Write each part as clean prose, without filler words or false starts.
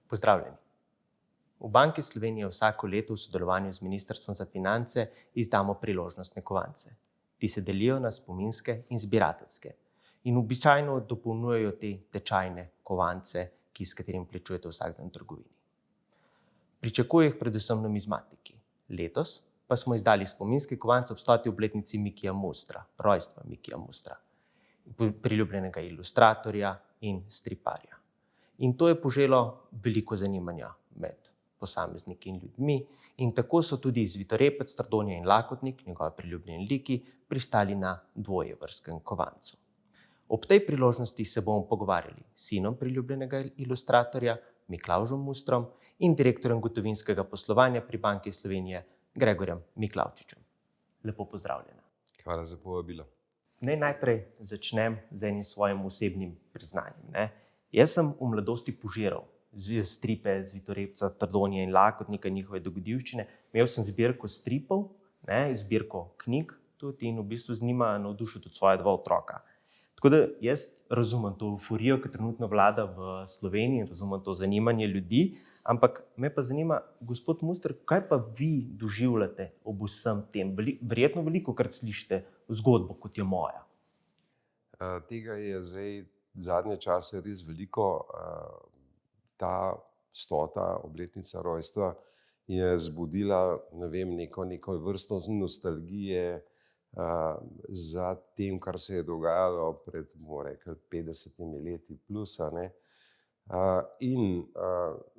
Pozdravljeni. V Banki Slovenije vsako leto v sodelovanju z Ministrstvom za finance izdamo priložnostne kovance. Ti se delijo na spominske in zbirateljske in običajno dopolnjujejo te tečajne kovance, s katerim plačujete vsak dan v trgovini. Pričakujejo jih predvsem numizmatiki. Letos pa smo izdali spominske kovance ob 100. obletnici Mikija Mustra, rojstva Mikija Mustra, priljubljenega ilustratorja in striparja. In to je poželo veliko zanimanja med posamezniki in ljudmi in tako so tudi Zvitorepec, Trdonja in Lakotnik, njegovi priljubljeni liki, pristali na dvojevrskem kovancu. Ob tej priložnosti se bomo pogovarjali s sinom priljubljenega ilustratorja, Miklavžem Mustrom, in direktorjem gotovinskega poslovanja pri Banki Slovenije, Gregorjem Miklavčičem. Lepo pozdravljena. Hvala za povabilo. Naj najprej začnem z enim svojim osebnim priznanjem. Jaz sem v mladosti požiral stripe Zvitorepca, Trdonje in Lakotnika, njihove dogodivščine. Imel sem zbirko stripov, zbirko knjig tudi in v bistvu z njima navdušil tudi svoja dva otroka. Tako da jaz razumem to euforijo, ki trenutno vlada v Sloveniji, razumem to zanimanje ljudi, ampak me pa zanima, gospod Muster, kaj pa vi doživljate ob vsem tem? Verjetno velikokrat slišite zgodbo, kot je moja. Tega je zdaj zadnje čase res veliko. Ta 100. obletnica rojstva je zbudila, neko vrsto nostalgije za tem, kar se je dogajalo pred, bomo rekli, 50 leti plus. In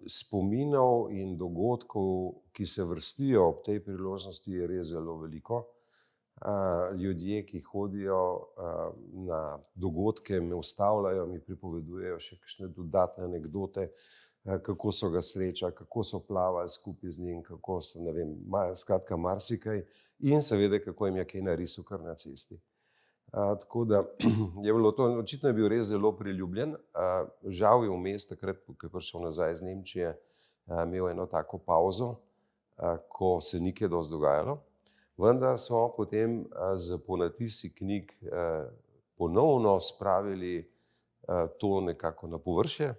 spominov in dogodkov, ki se vrstijo ob tej priložnosti, je res zelo veliko. Ljudje, ki hodijo na dogodke, me ustavljajo, mi pripovedujejo še kakšne dodatne anekdote, kako so ga srečali, kako so plavali skupaj z njim, kako so, skratka marsikaj, in seveda, kako jim je kaj narisal kar na cesti. Tako da je bilo to, očitno je bil res zelo priljubljen. Žal je vmes takrat, ko je prišel nazaj iz Nemčije, imel eno tako pauzo, ko se ni kaj dosti dogajalo. Vendar smo potem z ponatisi knjig ponovno spravili to nekako na površje.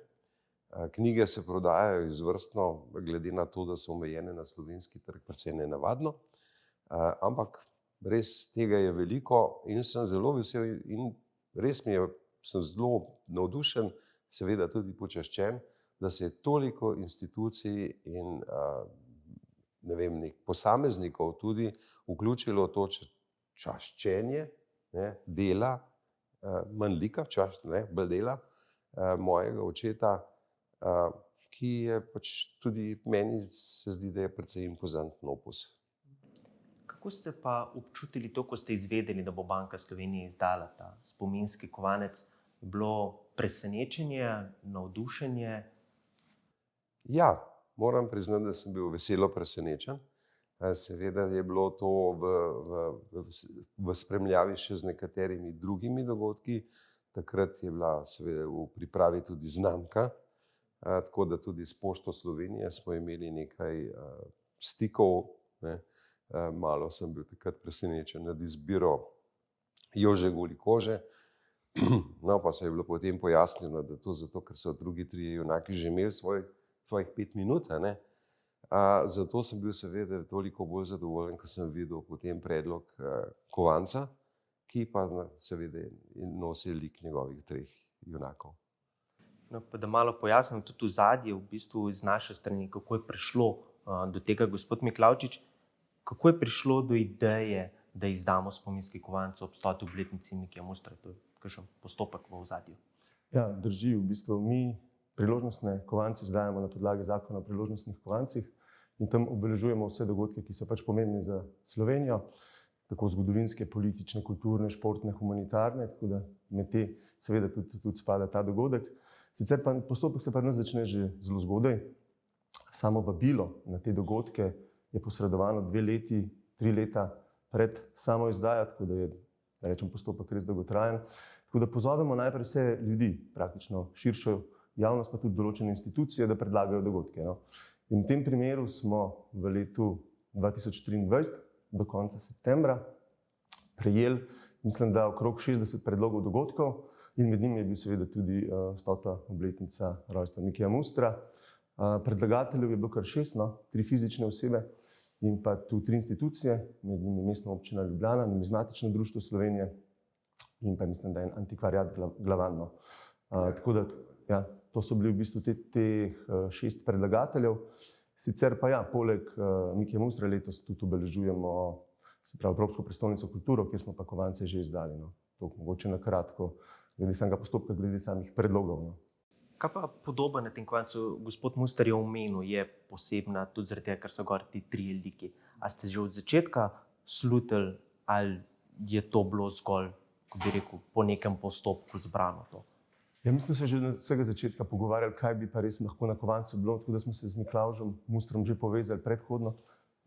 Knjige se prodajajo izvrstno, glede na to, da so omejene na slovenski trg, precej nenavadno. Ampak res tega je veliko in sem zelo vesel in res sem zelo navdušen, seveda tudi počaščen, da se je toliko institucij in posameznikov tudi vključilo to čaščenje dela, manj lika, bolj dela mojega očeta, ki je tudi meni se zdi, da je precej impozanten opus. Kako ste pa občutili to, ko ste izvedeli, da bo Banka Slovenije izdala ta spominski kovanec? Je bilo presenečenje, navdušenje? Ja, moram priznati, da sem bil veselo presenečen. Seveda je bilo to v spremljavi še z nekaterimi drugimi dogodki. Takrat je bila seveda v pripravi tudi znamka, tako da tudi s Pošto Slovenije smo imeli nekaj stikov. Malo sem bil takrat presenečen nad izbiro Jože Golikože. No, pa se je bilo potem pojasnjeno, da to zato, ker so drugi trije junaki že imeli svojih 5 minut. Zato sem bil seveda toliko bolj zadovoljen, ko sem videl potem predlog kovanca, ki pa seveda nosi lik njegovih 3 junakov. No, pa da malo pojasnim, tudi ozadje v bistvu iz naše strani, kako je prišlo do tega, gospod Miklavčič, kako je prišlo do ideje, da izdamo spominski kovanec ob 100. obletnici Mikija Mustra? To je kakšen postopek v ozadju. Ja, drži, v bistvu mi priložnostne kovance izdajamo na podlagi zakona o priložnostnih kovancih in tam obeležujemo vse dogodke, ki so pomembni za Slovenijo, tako zgodovinske, politične, kulturne, športne, humanitarne, tako da med te seveda tudi spada ta dogodek. Sicer pa postopek se pa nas začne že zelo zgodaj. Samo vabilo na te dogodke je posredovano 2 leti, 3 leta pred samo izdajo, tako da je, postopek res dolgotrajen. Tako da pozovemo najprej vse ljudi, praktično širšo javnost, pa tudi določene institucije, da predlagajo dogodke. In v tem primeru smo v letu 2023 do konca septembra prejeli, mislim, da okrog 60 predlogov dogodkov in med njimi je bil seveda tudi 100. obletnica rojstva Mikija Mustra. Predlagateljev je bilo kar 6, 3 fizične osebe in pa tu 3 institucije, med njimi Mestna občina Ljubljana, Numizmatično društvo Slovenije in pa mislim, da je en antikvariat Glavan. Tako da, ja, to so bili v bistvu teh 6 predlagateljev. Sicer pa ja, poleg Mike Mustra letos tudi obeležujemo, se pravi, Evropsko prestolnico kulturo, kjer smo pa kovance že izdali. To mogoče na kratko, glede samega postopka, glede samih predlogov. Kaj pa podoba na tem kovancu? Gospod Muster je omenil, je posebna tudi zaradi tega, ker so gor ti 3 liki. A ste že od začetka slutili, ali je to bilo zgolj, ko bi rekel, po nekem postopku zbrano to? Ja, mi smo se že od vsega začetka pogovarjali, kaj bi pa res lahko na kovancu bilo, tako da smo se z Miklavžem Mustrom že povezali predhodno,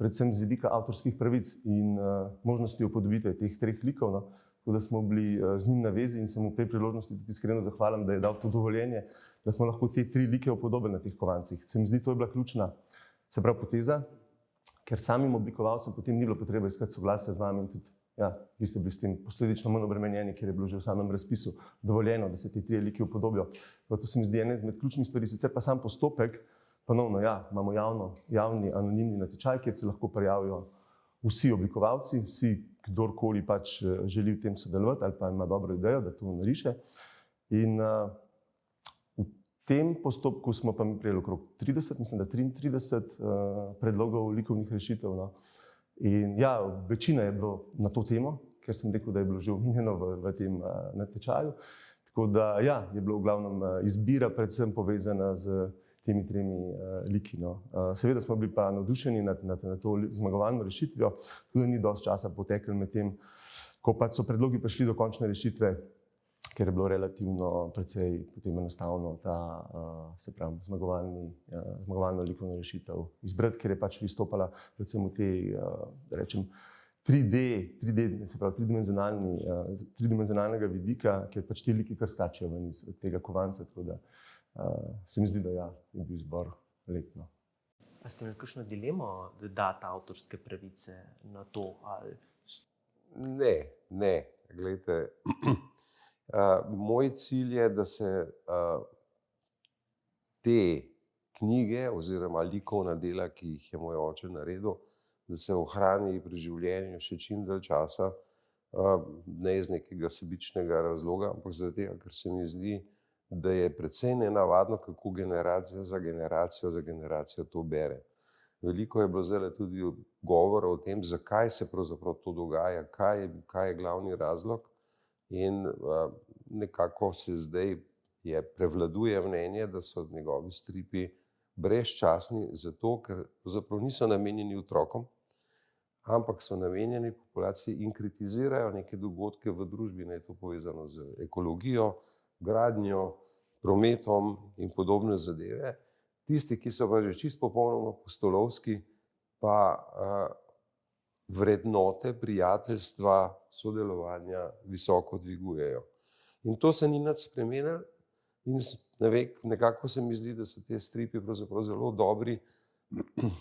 predvsem z vidika avtorskih pravic in možnosti upodobitve teh 3 likov. Tako da smo bili z njim na vezi in sem mu v tej priložnosti tudi iskreno zahvalim, da je dal to dovoljenje, da smo lahko te 3 like upodobili na teh kovancih. Se mi zdi, to je bila ključna, se pravi, poteza, ker samim oblikovalcem potem ni bilo potrebe iskati soglasja z vami in tudi, ja, vi ste bili s tem posledično manj obremenjeni, ker je bilo že v samem razpisu dovoljeno, da se te 3 like upodobijo. To se mi zdi ena izmed ključnih stvari, sicer pa sam postopek, ponovno, ja, imamo javni anonimni natečaj, kjer se lahko prijavijo vsi oblikovalci, vsi, kdorkoli pač želi v tem sodelovati ali pa ima dobro idejo, da to nariše. In v tem postopku smo pa mi prejeli okrog 30, mislim, da 33 predlogov likovnih rešitev. In ja, večina je bilo na to temo, ker sem rekel, da je bilo že omenjeno v tem natečaju. Tako da ja, je bilo v glavnem izbira predvsem povezana z temi 3 liki. Seveda smo bili pa navdušeni nad to zmagovalno rešitvijo, tudi ni dosti časa poteklo med tem, ko pa so predlogi prišli do končne rešitve, ker je bilo relativno precej potem enostavno ta, se pravi, zmagovalno likovno rešitev izbrati, ker je pač pristopala predvsem v tej, da rečem, 3D, se pravi, tridimenzionalnega vidika, ker pač ti liki kar skačejo ven iz tega kovanca, tako da se mi zdi, da ja, je bil izbor letno. A ste imeli kakšno dilemo, da date avtorske pravice na to? Ali... Ne. Glejte, moj cilj je, da se te knjige oziroma likovna dela, ki jih je moj oče naredil, da se ohrani pri življenju še čim dalj časa, ne iz nekega sebičnega razloga, ampak zaradi tega, ker se mi zdi, da je precej nenavadno, kako generacija za generacijo to bere. Veliko je bilo zdaj tudi govora o tem, zakaj se pravzaprav to dogaja, kaj je glavni razlog. In nekako se zdaj prevladuje mnenje, da so njegovi stripi brezčasni, zato ker pravzaprav niso namenjeni otrokom, ampak so namenjeni populaciji in kritizirajo neke dogodke v družbi, ne je to povezano z ekologijo, gradnjo, prometom in podobne zadeve. Tisti, ki so pa že čisto popolnoma pustolovski, pa vrednote prijateljstva, sodelovanja visoko dvigujejo. In to se ni nič spremenilo in nekako se mi zdi, da so te stripi pravzaprav zelo dobri,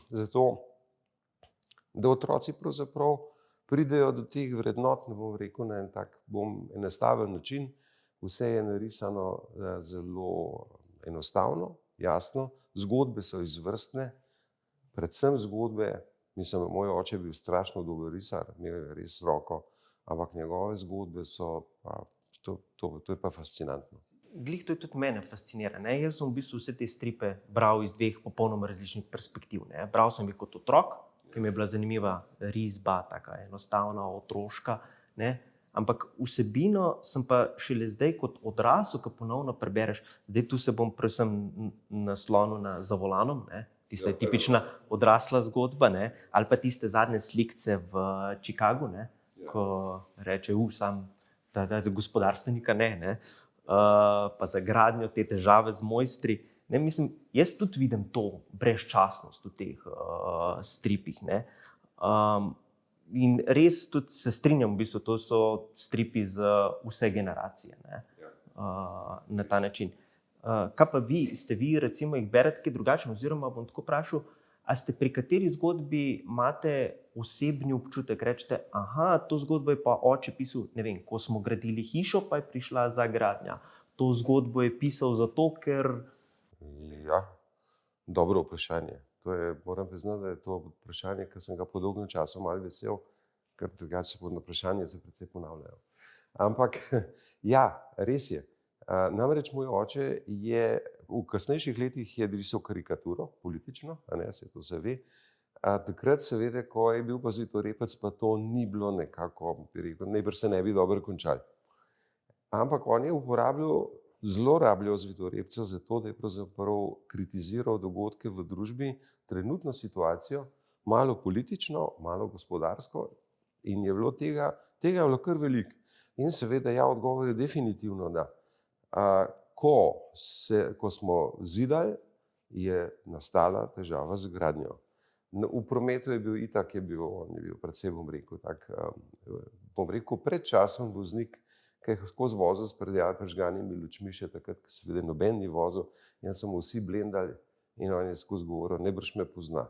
zato da otroci pravzaprav pridejo do teh vrednot, ne bom rekel na en tak enostaven način. Vse je narisano zelo enostavno, jasno, zgodbe so izvrstne, predvsem zgodbe, mislim, moj oče je bil strašno dober risar, imel je res roko, ampak njegove zgodbe so, to je pa fascinantno. Glih to je tudi mene fascinira. Jaz sem v bistvu vse te stripe bral iz 2 popolnoma različnih perspektiv. Bral sem jih kot otrok, ki mi je bila zanimiva risba, taka enostavna, otroška, ampak vsebino sem pa šele zdaj kot odrasel, ko ponovno prebereš. Zdaj tu se bom predvsem naslonil na Za volanom, tista tipična odrasla zgodba, ali pa tiste zadnje slikce v Chicagu, ko reče, sam za gospodarstvenika pa za gradnjo, te težave z mojstri. Mislim, jaz tudi vidim to brezčasnost v teh stripih. In res tudi se strinjam, v bistvu, to so stripi za vse generacije, na ta način. Kaj pa vi, ste vi recimo jih berete kaj drugačno, oziroma bom tako vprašal, a ste pri kateri zgodbi imate osebni občutek, rečete, to zgodbo je pa oče pisal, ne vem, ko smo gradili hišo, pa je prišla za gradnja. To zgodbo je pisal zato, ker... Ja, dobro vprašanje. Moram priznati, da je to vprašanje, ki sem ga po dolgem času malo vesel, ker drugače vprašanje se precej ponavljajo. Ampak ja, res je. Namreč moj oče je v kasnejših letih risal karikaturo, politično, se to se ve. Takrat seveda, ko je bil pa Zvitorepec, pa to ni bilo nekako, bi rekel, najbrž se ne bi dobro končali. Ampak on je zlorabljal Zvitorepca zato, da je pravzaprav kritiziral dogodke v družbi, trenutno situacijo, malo politično, malo gospodarsko, in je bilo tega je bilo kar veliko. In seveda, ja, odgovor je definitivno da. Ko smo zidali, je nastala težava z gradnjo. V prometu je bil itak, on je bil predvsem, bom rekel, pred časom voznik, ki je skozi vozil s prižganimi lučmi, še takrat, ko seveda noben ni vozil, in smo vsi blendali, in on je skozi govoril, najbrž me pozna.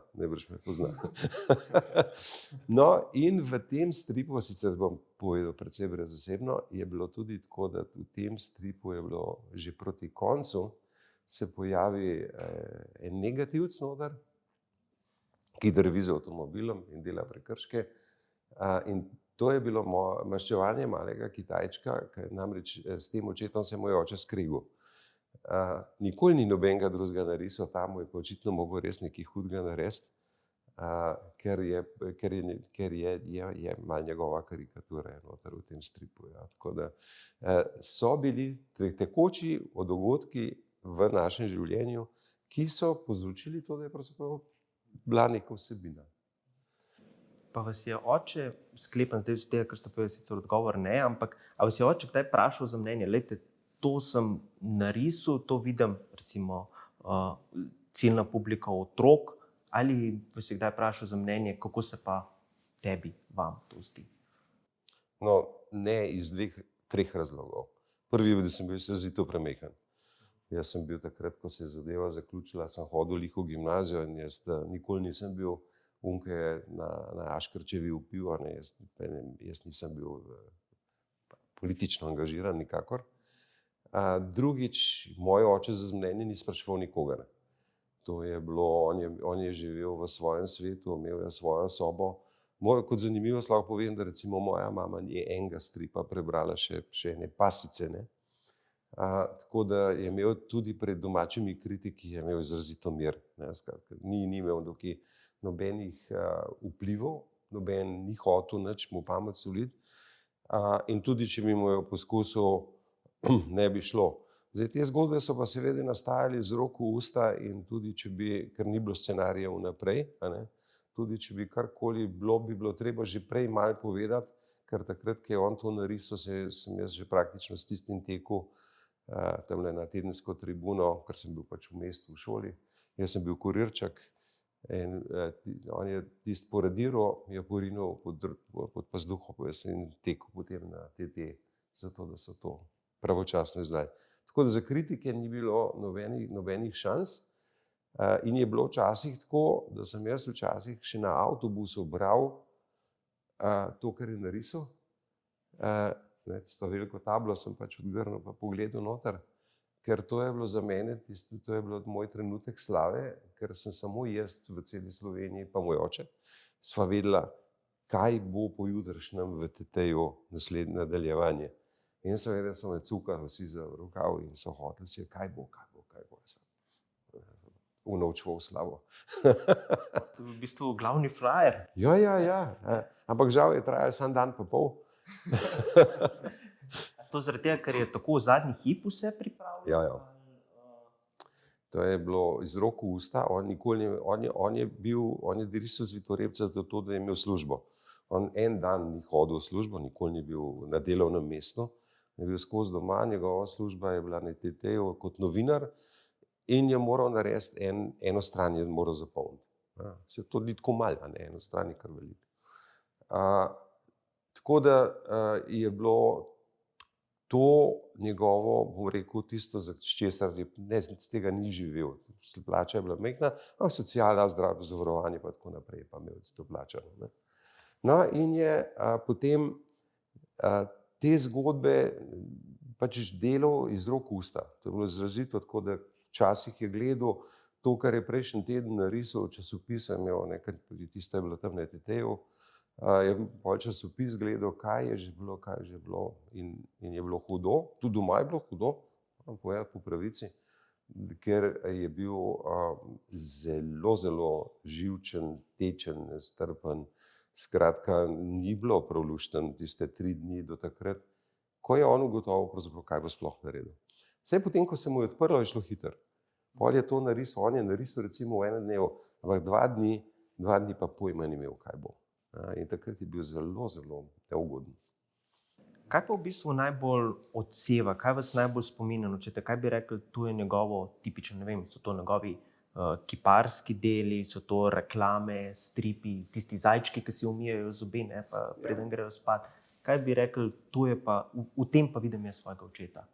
No, in v tem stripu, sicer bom povedal predvsem brezosebno, je bilo tudi tako, da v tem stripu je bilo že proti koncu, se pojavi en negativc noter, ki drvi z avtomobilom in dela prekrške. In to je bilo maščevanje malega Kitajčka, ker namreč s tem očetom se moj oče skregal. Nikoli ni nobenega drugega narisal, tam je pa očitno mogel res nekaj hudega narediti, ker je malo njegova karikatura noter v tem stripu. Ja. Tako da so bili tekoči dogodki v našem življenju, ki so povzročili to, da je pravzaprav bila neka vsebina. Pa vas je oče, sklepam zdaj iz tega, kar ste povedali, sicer odgovor ne, ampak a vas je oče kdaj vprašal za mnenje, lejte, to sem narisal, to vidim, recimo, ciljna publika otrok, ali vas je kdaj vprašal za mnenje, kako se pa vam to zdi? No, ne iz 2-3 razlogov. Prvi je, da sem bil izrazito premehen. Jaz sem bil takrat, ko se je zadeva zaključila, sem hodil v gimnazijo in jaz nikoli nisem bil unke na Aškerčevi vpliv, jaz nisem bil politično angažiran nikakor. Drugič, moj oče za mnenje ni spraševal nikogar. To je bilo, on je živel v svojem svetu, imel je svojo sobo. Kot zanimivost lahko povem, da recimo moja mama ni enega stripa prebrala še ene pasice, ne. Tako da je imel tudi pred domačimi kritiki je imel izrazito mir. Ni imel nobenih vplivov, noben ni hotel nič mu pamet soliti. In tudi, če bi mu je poskusil, ne bi šlo. Zdaj, te zgodbe so pa seveda nastajali z roko v usta in tudi, ker ni bilo scenarija vnaprej, tudi, če bi karkoli bilo, bi bilo treba že prej malo povedati, ker takrat, ko je on to narisal, sem jaz že praktično s tistim tekel tamle na tedensko tribuno, ker sem bil pač v mestu v šoli. Jaz sem bil kurirček in on je tisto poradiral, je porinil pod pazduho, jaz sem tekel potem na TT, zato da so to pravočasno izdali. Tako da za kritike ni bilo nobenih šans in je bilo včasih tako, da sem jaz včasih še na avtobusu bral to, kar je narisal. Tisto veliko tablo sem pač odgrnil pa pogledal noter, ker to je bilo za mene, to je bilo moj trenutek slave, ker sem samo jaz v celi Sloveniji, pa moj oče, sva vedela, kaj bo po jutrišnjem v TT-ju naslednje nadaljevanje. In seveda so me cukali vsi za rokav in so hoteli si, kaj bo. Unovčval slavo. Ste v bistvu glavni frajer. Ja. Ampak žal je trajal samo dan pa pol. To zaradi tega, ker je tako v zadnji hip vse pripravljeno? Ja. To je bilo iz rok v usta. On je risal Zvitorepca zato, da je imel službo. On en dan ni hodil v službo, nikoli ni bil na delovnem mestu. Je bil skozi doma, njegova služba je bila na TT-ju kot novinar in je moral narediti eno stran, je moral zapolniti. Se to ni tako malo, eno stran je kar veliko. Tako da je bilo to njegovo, bom rekel, tisto, z česar z tega ni živel. Plača je bila majhna, sociala, zdravstveno zavarovanje pa tako naprej, pa imel to plačano. No in je potem te zgodbe pač delal iz rok v usta. To je bilo izrazito tako, da včasih je gledal to, kar je prejšnji teden narisal časopis, nekaj, tista je bila tam na TT-ju, je pol časopis gledal, kaj je že bilo in je bilo hudo, tudi doma je bilo hudo, moram povedati po pravici, ker je bil zelo, zelo živčen, tečen, strpen, skratka, ni bilo prav lušten tiste 3 dni do takrat, ko je on ugotovil, kaj bo sploh naredil. Vse potem, ko se mu je odprlo, je šlo hitro. Pol je to narisal, on je narisal recimo v enem dnevu, ampak 2 dni pa pojma ni imel, kaj bo. In takrat je bil zelo, zelo neugoden. Kaj pa v bistvu najbolj odseva, kaj vas najbolj spominja, kaj bi rekli, to je njegovo tipično, ne vem, so to njegovi kiparski deli, so to reklame, stripi, tisti zajčki, ki si umijajo zobe, ne, pa preden grejo spat. Kaj bi rekli, to je pa, v tem pa vidim jaz svojega očeta?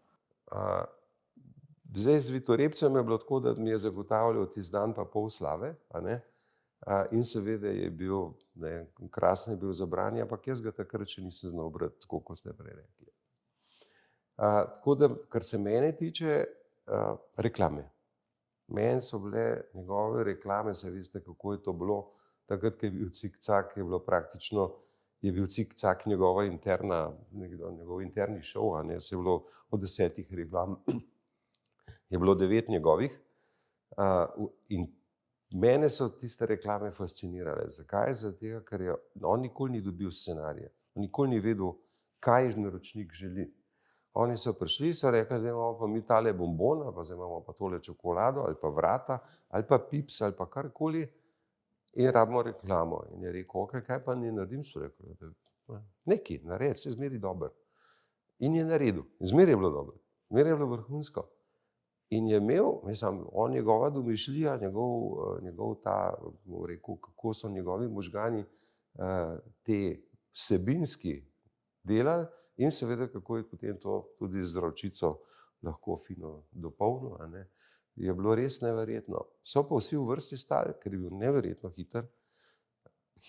Zdaj z Vitorepcem je bilo tako, da mi je zagotavljal tisti dan pa pol slave, in seveda je bil, krasno je bil za branje, ampak jaz ga takrat še nisem znal brati, tako kot ste prej rekli. Tako da, kar se mene tiče, reklame. Meni so bile njegove reklame, se veste, kako je to bilo, takrat, ko je bil Cik-Cak, je bilo praktično, je bil Cik-Cak njegov interni šov, se je bilo od 10 reklam, je bilo 9 njegovih, in mene so tiste reklame fascinirale. Zakaj? Zato, ker on nikoli ni dobil scenarija, on nikoli ni vedel, kaj naročnik želi. Oni so prišli, so rekli, da imamo pa mi tale bombon, pa zdaj imamo pa tole čokolado, ali pa vrata, ali pa pips, ali pa karkoli, in rabimo reklamo. In je rekel, ok, kaj pa ne naredim, so rekli, nekaj, naredi, se zmeri dober. In je naredil, zmeri je bilo dobro, zmeri je bilo vrhunsko. In je imel, on njegova domišljija, njegov ta, rekel, kako so njegovi možgani te vsebinski delali in seveda, kako je potem to tudi z ročico lahko fino dopolnil, je bilo res neverjetno. So pa vsi v vrsti stali, ker je bil neverjetno hiter.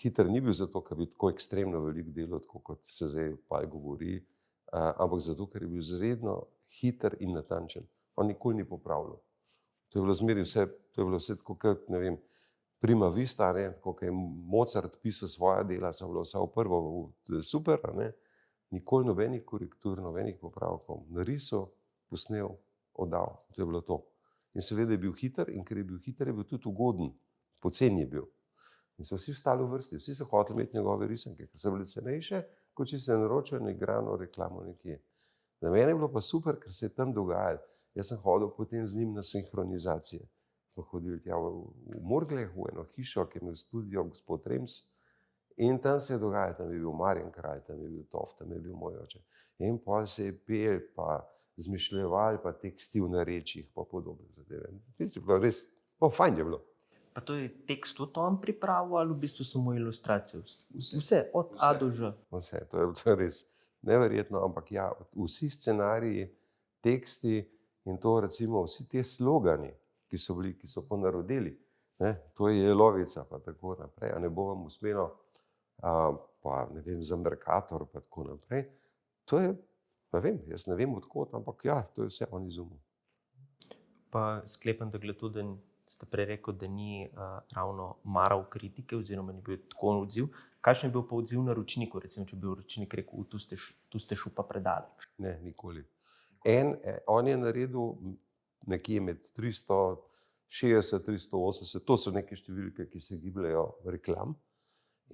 Hiter ni bil zato, ker bi tako ekstremno veliko delal, tako kot se zdaj pa govori, ampak zato, ker je bil izredno hiter in natančen. On nikoli ni popravljal. To je bilo zmeri vse, to je bilo vse tako, kot, ne vem, prima vista, tako, kot je Mozart pisal svoja dela, so bilo vse v prvo super, nikoli nobenih korektur, nobenih popravkov. Narisal, posnel, oddal. To je bilo to. In seveda je bil hiter, in ker je bil hiter, je bil tudi ugoden. Poceni je bil. In so vsi stali v vrsti, vsi so hoteli imeti njegove risanke, ker so bile cenejše, kot če se naročijo na igrano reklamo nekje. Za mene je bilo pa super, ker se je tam dogajalo. Jaz sem hodil potem z njim na sinhronizacije. Smo hodili tja v Murgleh, v eno hišo, ki je imel studio gospod Rems, in tam se je dogajalo, tam je bil Marjan Kralj, tam je bil Toft, tam je bil moj oče. In pol se je pel, pa zmišljeval, pa teksti v narečjih, pa podobne zadeve. To je bilo res, fajn je bilo. Pa to je tekst tudi on pripravil ali v bistvu samo ilustracijo? Vse, od A do Ž. Vse, to je res neverjetno, ampak ja, vsi scenariji, teksti in to recimo vsi te slogani, ki so bili, ki so ponarodili, to je jelovica, pa tako naprej, a ne bo vam uspelo, pa ne vem, za Mercator, pa tako naprej. To je, ne vem, jaz ne vem odkot, ampak ja, to je vse on izumil. Pa sklepam, da glede tudi, da ste prej rekel, da ni ravno maral kritike oziroma ni bil tako odziv. Kakšen je bil pa odziv naročniku, recimo, če bi naročnik rekel, tu ste šel pa predaleč? Ne, nikoli. On je naredil nekje med 360, 380, to so neke številke, ki se gibljajo reklam.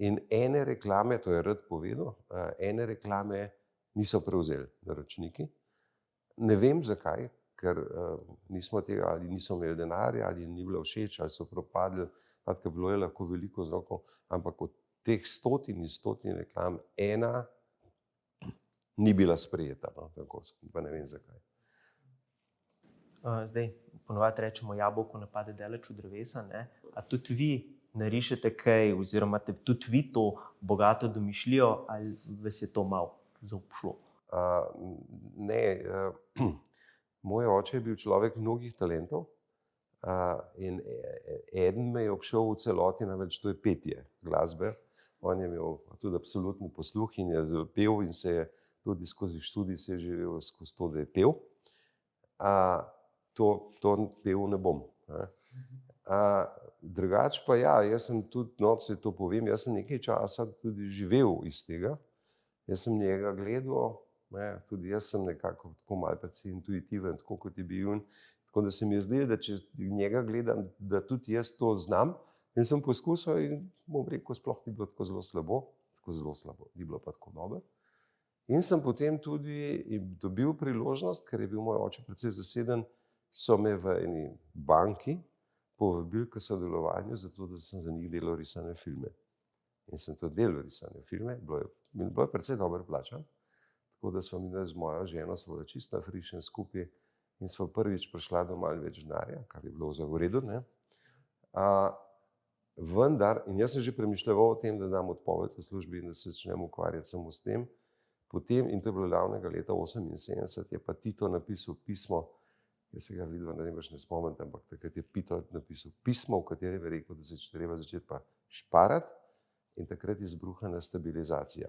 In ene reklame, to je rad povedal, ene reklame niso prevzeli naročniki. Ne vem zakaj, ker nismo tega, ali niso imeli denarja, ali ni bilo všeč, ali so propadli, tako bilo je lahko veliko vzrokov, ampak od teh stotin in stotin reklam, ena ni bila sprejeta, tako, pa ne vem zakaj. Zdaj, ponovadi rečemo, jabolko napade daleč od drevesa, a tudi vi narišete kaj, oziroma tudi vi to bogato domišljijo, ali vas je to malo zaobšlo? Ne, moj oče je bil človek mnogih talentov in eden me je obšel v celoti, namreč to je petje glasbe. On je imel tudi absolutni posluh in je pel in se je tudi skozi študij se je živel skozi to, da je pel. To pel ne bom. Drugače pa ja, jaz sem tudi, no, se to povem, jaz sem nekaj časa tudi živel iz tega. Jaz sem njega gledal, tudi jaz sem nekako tako malce intuitiven, tako kot je bil. Tako da se mi je zdelo, da če njega gledam, da tudi jaz to znam. In sem poskusil in bom rekel, sploh ni bilo tako zelo slabo, ni bilo pa tako dobro. In sem potem tudi dobil priložnost, ker je bil moj oče precej zaseden, so me v eni banki povabili k sodelovanju, zato da sem za njih delal risane filme. In sem to delal risane filme, bilo je precej dobro plačan, tako da smo mi z mojo ženo smo čisto frišen skupaj in smo prvič prišla do malo več denarja, kar je bilo v redu, ne. Vendar, in jaz sem že premišljeval o tem, da dam odpoved v službi in da se začnem ukvarjati samo s tem. Potem, in to je bilo davnega leta 1978, je pa Tito napisal pismo, jaz se ga videl, ne spomnim, ampak takrat je Tito napisal pismo, v katerem je rekel, da se treba začeti pa šparati, in takrat je izbruhnila stabilizacija.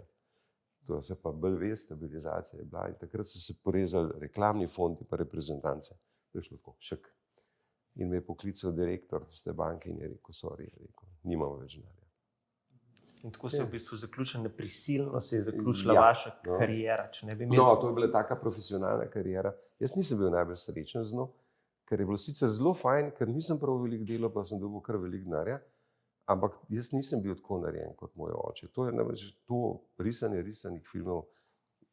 To se pa bolj ve, stabilizacija je bila, in takrat so se porezali reklamni fondi pa reprezentance. To je šlo tako, šek. In me je poklical direktor te banke in je rekel, sorry, nimamo več denarja. In tako se je v bistvu zaključila, prisilno se je zaključila vaša kariera. Če ne bi imeli... No, to je bila taka profesionalna kariera. Jaz nisem bil najbolj srečen z njo, ker je bilo sicer zelo fajn, ker nisem prav veliko delal, pa sem dobil kar veliko denarja, ampak jaz nisem bil tako narejen kot moj oče. To je namreč to risanje risanih filmov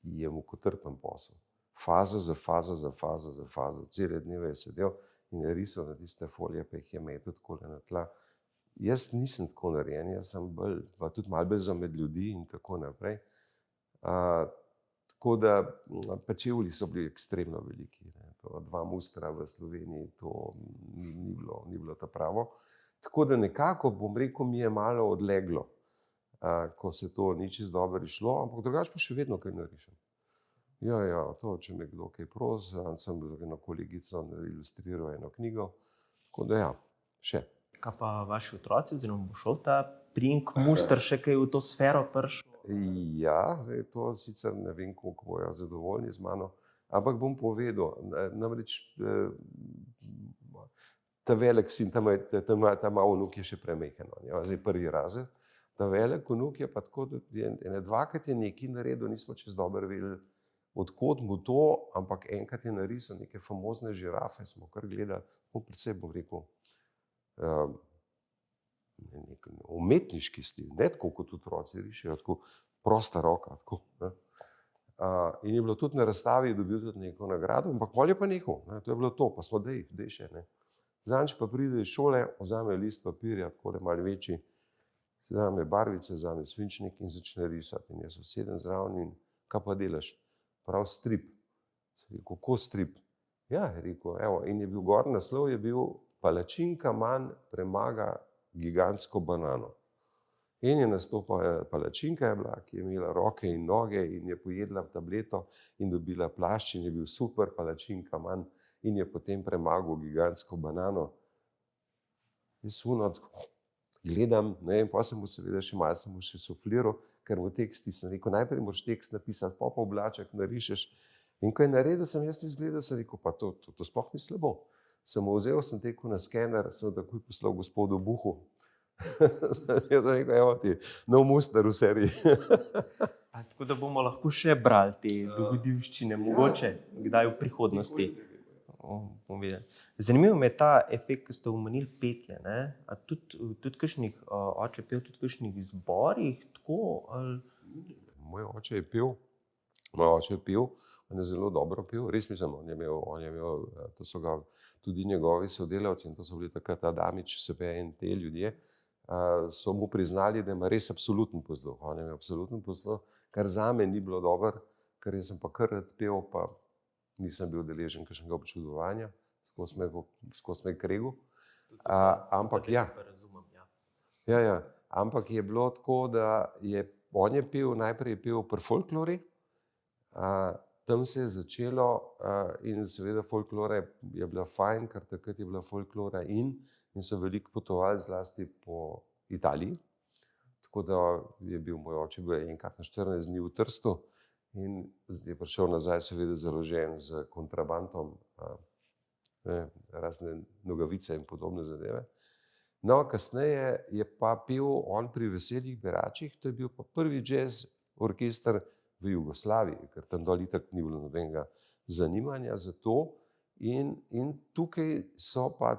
je mukotrpen posel. Fazo za fazo, cele dneve je sedel in je risal na tiste folije, pa jih je metal takole na tla. Jaz nisem tako narejen, jaz sem bolj, pa tudi malo bolj za med ljudi in tako naprej. Tako da pa čevlji so bili ekstremno veliki. Ne. To 2 mustra v Sloveniji, to ni bilo ta pravo. Tako da nekako, bom rekel, mi je malo odleglo, ko se to ni čisto dobro išlo, ampak drugače pa še vedno kaj narišem. Ja, to, če me kdo kaj prosi, sem z eno kolegico ilustriral eno knjigo, tako da ja, še. Kaj pa vaši otroci, oziroma bo šel ta priimek muster še kaj v to sfero prišel? Ja, zdaj to sicer ne vem, koliko bojo zadovoljni z mano, ampak bom povedal, namreč ta velik sin, ta malo vnuk je še premehen, zdaj 1. razred, ta velik vnuk je pa tako, ene 2krat je nekaj naredil, nismo čez dobro vedeli, odkot mu to, ampak enkrat je narisal neke famozne žirafe, smo kar gledali, predvsem bom rekel, umetniški stil, ne tako kot otroci rišejo, tako prosta roka. Tako, in je bilo tudi na razstavi, dobil tudi neko nagrado, ampak pol je pa nehal, to je bilo to, pa smo dej še. Ne. Zadnjič pa pride iz šole, vzame list papirja, takole malo večji, vzame barvice, vzame svinčnik in začne risati. In jaz sedem zraven in kaj pa delaš? Prav strip. Sem rekel, ko strip? Ja, je rekel, evo, in je bil gor naslov, je bil Palačinka manj premaga gigantsko banano. In je nastopila palačinka, je bila, ki je imela roke in noge in je pojedla tableto in dobila plašč in je bil super palačinka manj in je potem premagal gigantsko banano. Jaz gledam, ne, in potem sem mu seveda še malo sem mu še sufliral, ker v teksti sem rekel, najprej moraš tekst napisati, pa oblaček narišeš. In ko je naredil, sem jaz izgledal, sem rekel, pa to sploh ni slabo. Sem vzel, sem tekel na skener, sem takoj poslal gospodu Buhu. Jaz sem rekel, evo ti, nov muster v seriji. Tako da bomo lahko še brali te dogodivščine, mogoče kdaj v prihodnosti. Zanimivo me je ta efekt, ki ste omenili petje. Ne? A tudi kakšnih, oče je pel tudi kakšnih zborih? Tako, ali... Moj oče je pel, on je zelo dobro pel, res mislim, on je imel, to so ga tudi njegovi sodelavci in to so bili takrat Adamič, sebe in te ljudje, so mu priznali, da ima res absoluten posluh. On je imel absoluten posluh, kar zame ni bilo dobro, ker jaz sem pa kar rad pel, pa nisem bil deležen kakšnega občudovanja, skozi me kregel. Ampak ja. Ja, ampak je bilo tako, da on je pel, najprej je pel pri folklori, tam se je začelo in seveda folklora je bila fajn, ker takrat je bila folklora in so veliko potovali zlasti po Italiji. Tako da je bil moj oče enkrat na 14 dni v Trstu in je prišel nazaj seveda založen z kontrabandom, razne nogavice in podobne zadeve. No, kasneje je pa pel on pri Veselih beračih, to je bil pa prvi jazz orkester v Jugoslaviji, ker tam dol itak ni bilo nobenega zanimanja za to. In tukaj so pa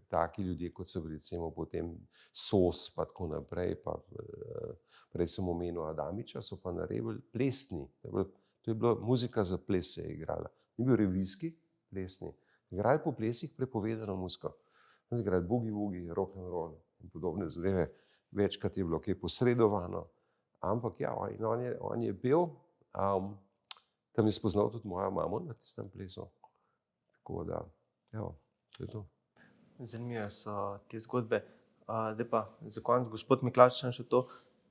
taki ljudje, kot so recimo potem SOS pa tako naprej, pa prej sem omenil Adamiča, so pa naredili plesni. To je bila muzika za ples se je igrala. Ni bil revijski, plesni. Igrali po plesih prepovedano muziko. Igrali boogie-woogie, rock and roll in podobne zadeve. Večkrat je bilo kaj posredovano. Ampak ja, on je bil, tam je spoznal tudi mojo mamo na tistem plesu. Tako da, ja, to je to. Zanimive so te zgodbe. Zdaj pa za konec, gospod Miklavčič, še to,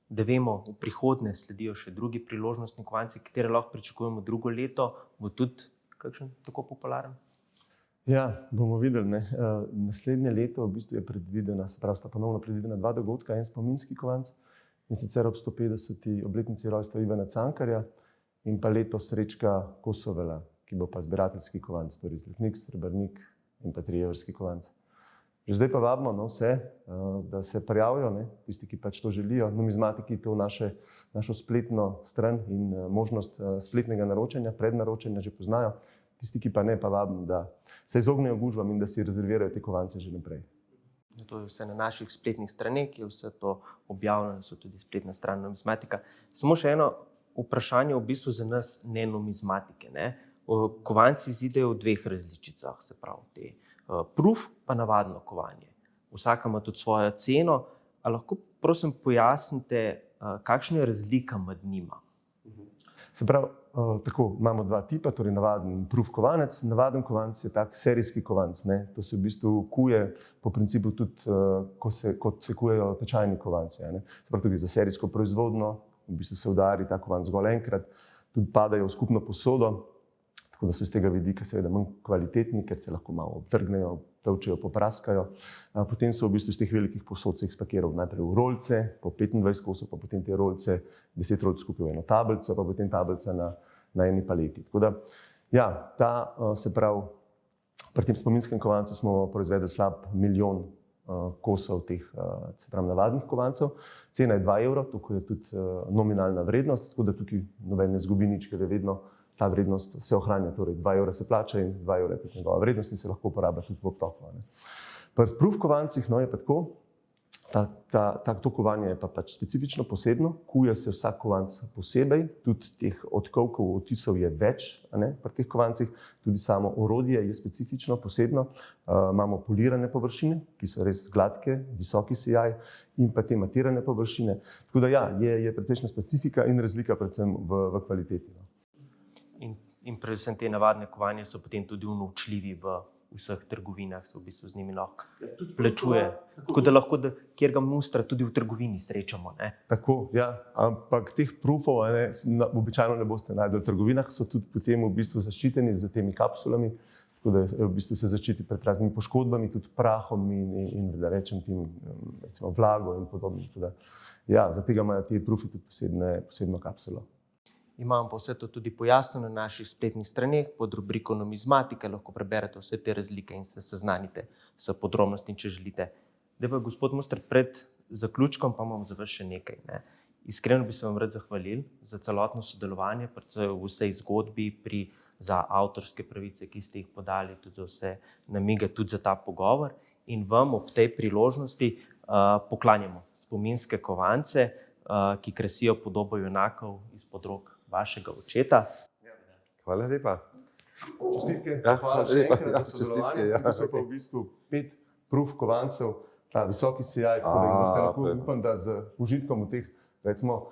da vemo, v prihodnje sledijo še drugi priložnostni kovanci, katere lahko pričakujemo drugo leto. Bo tudi kakšen tako popularen? Ja, bomo videli. Ne. Naslednje leto v bistvu je predvidena, se pravi, sta ponovno predvidena dva dogodka, en spominski kovanc, in sicer ob 150. obletnici rojstva Ivana Cankarja in pa letos Srečka Kosovela, ki bo pa zbirateljski kovanc, torej zlatnik, srebrnik in pa 3-evrski kovanc. Že zdaj pa vabimo vse, da se prijavijo, ne, tisti, ki pač to želijo. Numizmatiki to našo spletno stran in možnost spletnega naročanja, prednaročanja že poznajo. Tisti, ki pa ne, pa vabim, da se izognejo gužvam in da si rezervirajo te kovance že naprej. To je vse na naših spletnih straneh, ki je vse to objavljeno, so tudi spletna stran numizmatika. Samo še eno vprašanje v bistvu za nas ne numizmatike. Ne? Kovanci izidejo v dveh različicah, se pravi te proof pa navadno kovanje. Vsaka ima tudi svojo ceno. A lahko prosim pojasnite, kakšna je razlika med njima? Se pravi, tako imamo dva tipa, torej navaden in proof kovanec. Navaden kovanec je tak serijski kovanc. Ne? To se v bistvu kuje po principu tudi, kot se kujejo tečajni kovanci. Ne? Se pravi, tudi za serijsko proizvodno, v bistvu se udari ta kovanc zgolj enkrat, tudi padajo v skupno posodo, tako da so iz tega vidika seveda manj kvalitetni, ker se lahko malo obtrgnejo, tolčejo, popraskajo. Potem so v bistvu iz teh velikih posod se jih spakiral najprej v rolce, po 25 kosov, pa potem te rolce, 10 rolc skupaj v eno tablico, pa potem tablica na eni paleti. Tako da, ja, se pravi, pri tem spominskem kovancu smo proizvedli slab 1 milijon kosov teh, se pravi, navadnih kovancev. Cena je 2 evra, tako je tudi nominalna vrednost, tako da tukaj noben ne izgubi nič, ker je vedno ta vrednost se ohranja, torej 2 evra se plača in 2 evra je tudi njegova vrednost in se lahko uporablja tudi v obtoku. Pri proof kovancih je pa tako, to kovanje je pa pač specifično, posebno, kuje se vsak kovanc posebej, tudi teh odkovkov, odtisov je več, pri teh kovancih, tudi samo orodje je specifično, posebno. Imamo polirane površine, ki so res gladke, visoki sijaj in pa te matirane površine. Tako da ja, je precejšnja specifika in razlika predvsem v kvaliteti. In predvsem te navadne kovanje so potem tudi unovčljivi v vseh trgovinah, se v bistvu z njimi lahko plačuje. Tako da lahko kjerga mustra tudi v trgovini srečamo. Ne? Tako, ja, ampak teh proofov običajno ne boste našli v trgovinah, so tudi potem v bistvu zaščiteni z temi kapsulami, tako da v bistvu se zaščiti pred raznimi poškodbami, tudi prahom in da rečem tem, recimo vlago in podobno. Da, ja, za tega imajo ti proofi tudi posebno kapsulo. Imamo pa vse to tudi pojasnjeno na naših spletnih straneh pod rubriko numizmatike, lahko preberete vse te razlike in se seznanite s podrobnostmi, če želite. Zdaj pa, gospod Muster, pred zaključkom pa imam za vas še nekaj. Ne? Iskreno bi se vam rad zahvalil za celotno sodelovanje, predvsem v vsej zgodbi, za avtorske pravice, ki ste jih podali, tudi za vse namige, tudi za ta pogovor. In vam ob tej priložnosti poklanjamo spominske kovance, ki krasijo podobo junakov izpod rok vašega očeta. Hvala lepa. Čestitke. Ja, hvala še lepa, enkrat za sodelovanje. To so pa v bistvu 5 proof kovancev, ta visoki sijaj, tako da jih boste lahko, upam, da z užitkom v teh, recimo,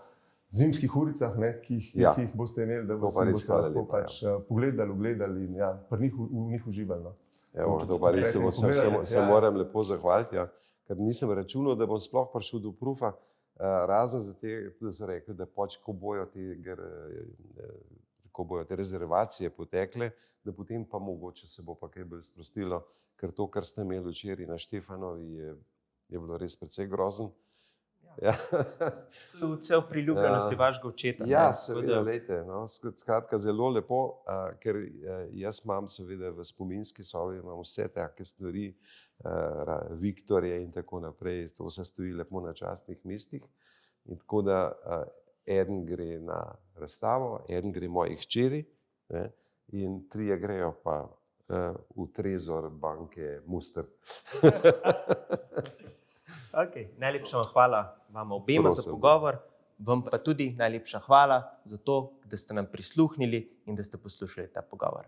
zimskih uricah, ne, ki jih boste imeli, da boste lahko pač pogledali, ugledali in ja, pri njih uživali. Evo, to pa res se moram lepo zahvaliti, ja, ker nisem računal, da bom sploh prišel do proofa. Razen za te, da so rekli, da pač, ko bojo te rezervacije potekle, da potem pa mogoče se bo pa kaj bolj sprostilo, ker to, kar ste imeli včeraj na Štefanovi, je bilo res precej grozen. Ja. To je vse v priljubljenosti vašega očeta. ne, Ja, tako seveda, da- lejte, no, skratka, zelo lepo, ker jaz imam seveda v spominski sobi imam vse take stvari, Viktorje in tako naprej, to vse stoji lepo na častnih mestih. In tako da eden gre na razstavo, eden gre moji hčeri, ne, in trije grejo pa v trezor banke Muster. Okay. Najlepša hvala vam obema za Prosim. pogovor, vam pa tudi najlepša hvala za to, da ste nam prisluhnili in da ste poslušali ta pogovor.